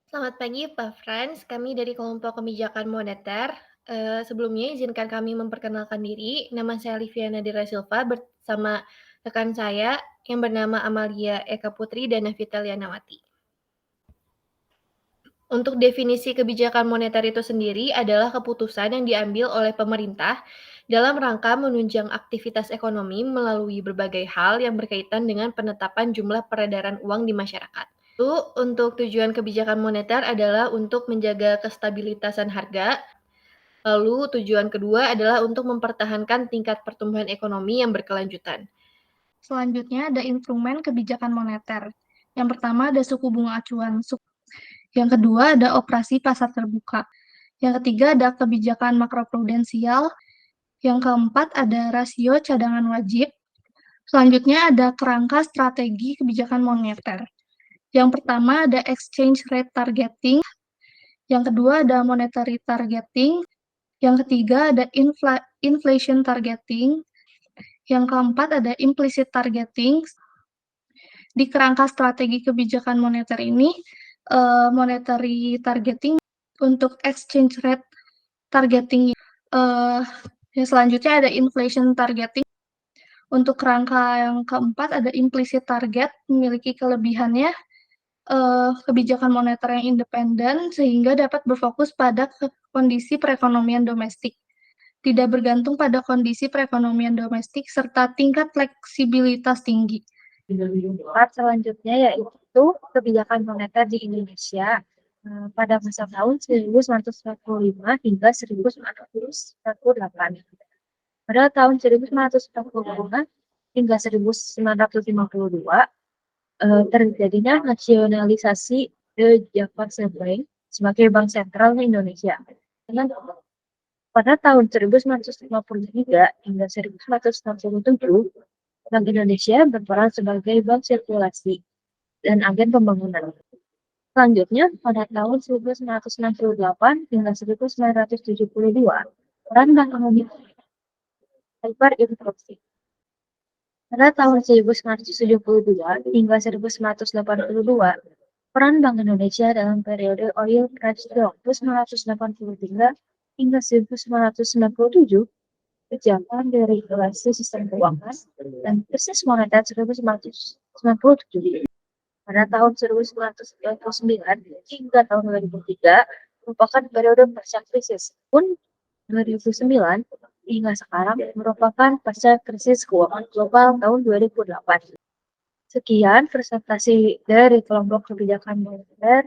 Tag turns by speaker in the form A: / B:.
A: Selamat pagi, Pak Frans. Kami dari kelompok kebijakan moneter. Sebelumnya izinkan kami memperkenalkan diri. Nama saya Liviana Dira Silva bersama rekan saya yang bernama Amalia Eka Putri dan Navita Lianawati. Untuk definisi kebijakan moneter itu sendiri adalah keputusan yang diambil oleh pemerintah dalam rangka menunjang aktivitas ekonomi melalui berbagai hal yang berkaitan dengan penetapan jumlah peredaran uang di masyarakat. Lalu untuk tujuan kebijakan moneter adalah untuk menjaga kestabilitasan harga. Lalu tujuan kedua adalah untuk mempertahankan tingkat pertumbuhan ekonomi yang berkelanjutan.
B: Selanjutnya ada instrumen kebijakan moneter. Yang pertama ada suku bunga acuan. Yang kedua ada operasi pasar terbuka. Yang ketiga ada kebijakan makroprudensial. Yang keempat ada rasio cadangan wajib. Selanjutnya ada kerangka strategi kebijakan moneter. Yang pertama ada exchange rate targeting. Yang kedua ada monetary targeting. Yang ketiga ada inflation targeting. Yang keempat ada implicit targeting. Di kerangka strategi kebijakan moneter ini, monetary targeting untuk exchange rate targeting. Yang selanjutnya ada inflation targeting. Untuk kerangka yang keempat ada implicit target, memiliki kelebihannya kebijakan moneter yang independen sehingga dapat berfokus pada kondisi perekonomian domestik, tidak bergantung pada kondisi perekonomian domestik serta tingkat fleksibilitas tinggi.
C: Part selanjutnya yaitu kebijakan moneter di Indonesia pada masa tahun 1945 hingga 1948. Pada tahun 1945 hingga 1952 terjadinya nasionalisasi The Javakhse Bank sebagai bank sentral Indonesia. Pada tahun 1953 hingga 1967, Bank Indonesia berperan sebagai bank sirkulasi dan agen pembangunan. Selanjutnya, pada tahun 1968 hingga 1972, peran Bank Indonesia hyperinflasi. Pada tahun 1972 hingga 1982, peran Bank Indonesia dalam periode oil price drop 1983 hingga 1997 kejahatan deregulasi sistem keuangan dan krisis moneter 1997. Pada tahun 1999 hingga tahun 2003 merupakan periode pasca krisis. Pun 2009 hingga sekarang merupakan pasca krisis keuangan global tahun 2008. Sekian presentasi dari kelompok kebijakan moneter.